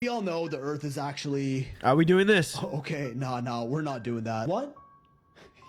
We all know the Earth is actually... Are we doing this? Okay, no, we're not doing that. What?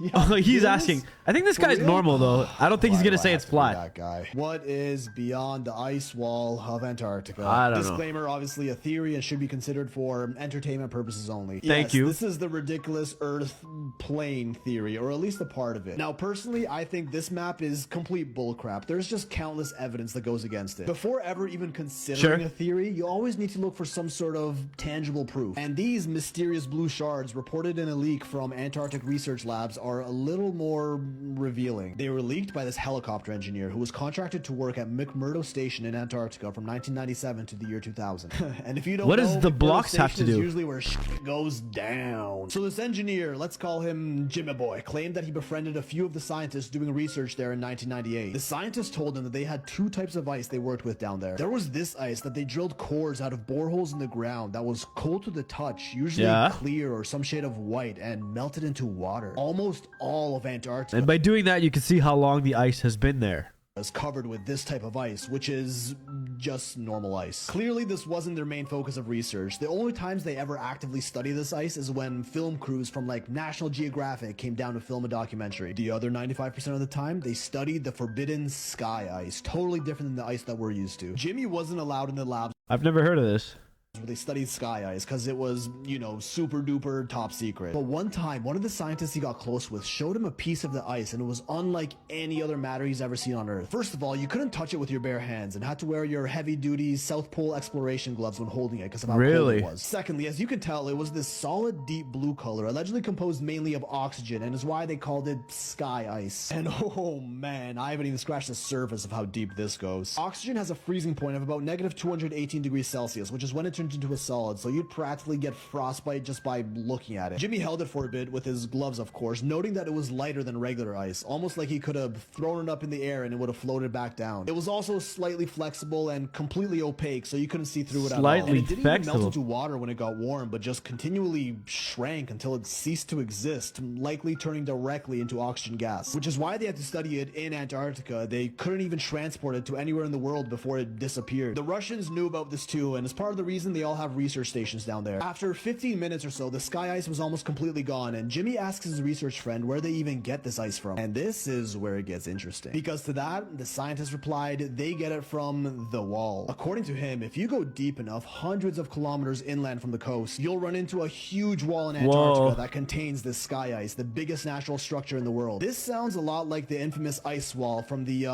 Yeah, Oh, he's asking. I think this guy's normal though. I don't think he's gonna say it's flat. That guy. What is beyond the ice wall of Antarctica? I don't know. Disclaimer, obviously a theory and should be considered for entertainment purposes only. Thank you. This is the ridiculous Earth plane theory, or at least a part of it. Now, personally, I think this map is complete bullcrap. There's just countless evidence that goes against it. Before ever even considering a theory, you always need to look for some sort of tangible proof. And these mysterious blue shards reported in a leak from Antarctic research labs are a little more revealing. They were leaked by this helicopter engineer who was contracted to work at McMurdo Station in Antarctica from 1997 to the year 2000. And if you don't know, what does the blocks have to do? Usually where shit goes down. So this engineer, let's call him Jimmy Boy, claimed that he befriended a few of the scientists doing research there in 1998. The scientists told him that they had two types of ice they worked with down there. There was this ice that they drilled cores out of boreholes in the ground that was cold to the touch, usually clear or some shade of white, and melted into water. Almost all of Antarctica, and by doing that you can see how long the ice has been there, is covered with this type of ice, which is just normal ice. Clearly this wasn't their main focus of research. The only times they ever actively study this ice is when film crews from like National Geographic came down to film a documentary. The other 95% of the time they studied the forbidden sky ice, totally different than the ice that we're used to. Jimmy wasn't allowed in the labs. I've never heard of this. Where they studied sky ice because it was, you know, super duper top secret. But one time, one of the scientists he got close with showed him a piece of the ice, and it was unlike any other matter he's ever seen on Earth. First of all, you couldn't touch it with your bare hands and had to wear your heavy-duty South Pole exploration gloves when holding it because of how cold it was. Secondly, as you could tell, it was this solid, deep blue color, allegedly composed mainly of oxygen, and is why they called it sky ice. And oh man, I haven't even scratched the surface of how deep this goes. Oxygen has a freezing point of about negative 218 degrees Celsius, which is when it turns into a solid, so you'd practically get frostbite just by looking at it. Jimmy held it for a bit with his gloves, of course, noting that it was lighter than regular ice, almost like he could have thrown it up in the air and it would have floated back down. It was also slightly flexible and completely opaque, so you couldn't see through it at all. And it didn't even melt into water when it got warm, but just continually shrank until it ceased to exist, likely turning directly into oxygen gas, which is why they had to study it in Antarctica. They couldn't even transport it to anywhere in the world before it disappeared. The Russians knew about this too, and it's part of the reason they all have research stations down there. After 15 minutes or so, the sky ice was almost completely gone, and Jimmy asks his research friend where they even get this ice from. And this is where it gets interesting, because to that, the scientist replied they get it from the wall. According to him, if you go deep enough, hundreds of kilometers inland from the coast, you'll run into a huge wall in Antarctica that contains this sky ice, the biggest natural structure in the world. This sounds a lot like the infamous ice wall from the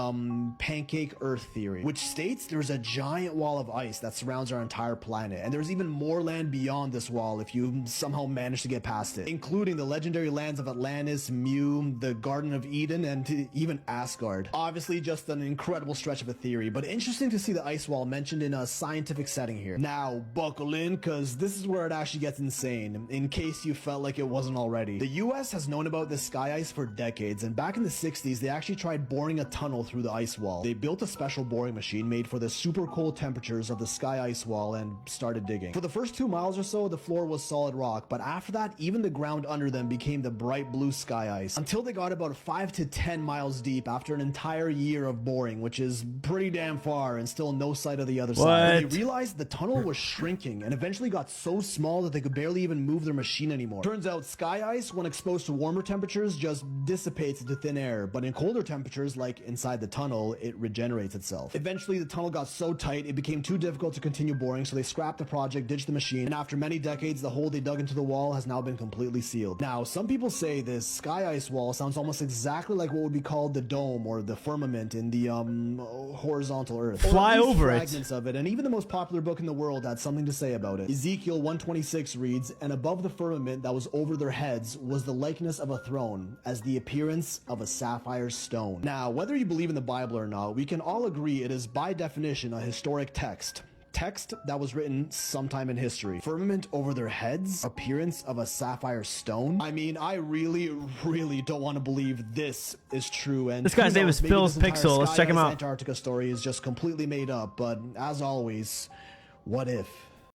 pancake Earth theory, which states there's a giant wall of ice that surrounds our entire planet, and there's even more land beyond this wall if you somehow manage to get past it, including the legendary lands of Atlantis, Mu, the Garden of Eden, and even Asgard. Obviously just an incredible stretch of a theory, but interesting to see the ice wall mentioned in a scientific setting here. Now buckle in, because this is where it actually gets insane, in case you felt like it wasn't already. The US has known about this sky ice for decades, and back in the 60s they actually tried boring a tunnel through the ice wall. They built a special boring machine made for the super cold temperatures of the sky ice wall and started digging. For the first 2 miles or so, the floor was solid rock, but after that, even the ground under them became the bright blue sky ice, until they got about 5 to 10 miles deep after an entire year of boring, which is pretty damn far and still no sight of the other side. And they realized the tunnel was shrinking and eventually got so small that they could barely even move their machine anymore. Turns out sky ice, when exposed to warmer temperatures, just dissipates into thin air, but in colder temperatures, like inside the tunnel, it regenerates itself. Eventually, the tunnel got so tight it became too difficult to continue boring, so they scrapped the project, ditched the machine, and after many decades, the hole they dug into the wall has now been completely sealed. Now, some people say this sky ice wall sounds almost exactly like what would be called the dome or the firmament in the horizontal Earth. Fly over it. Fragments of it, and even the most popular book in the world had something to say about it. Ezekiel 1:26 reads, "And above the firmament that was over their heads was the likeness of a throne, as the appearance of a sapphire stone." Now, whether you believe in the Bible or not, we can all agree it is by definition a historic text that was written sometime in history. Firmament over their heads, appearance of a sapphire stone. I mean, I really don't want to believe this is true. And this guy's name is Phil's Pixel. Let's check him out. Antarctica story is just completely made up, but as always, what if?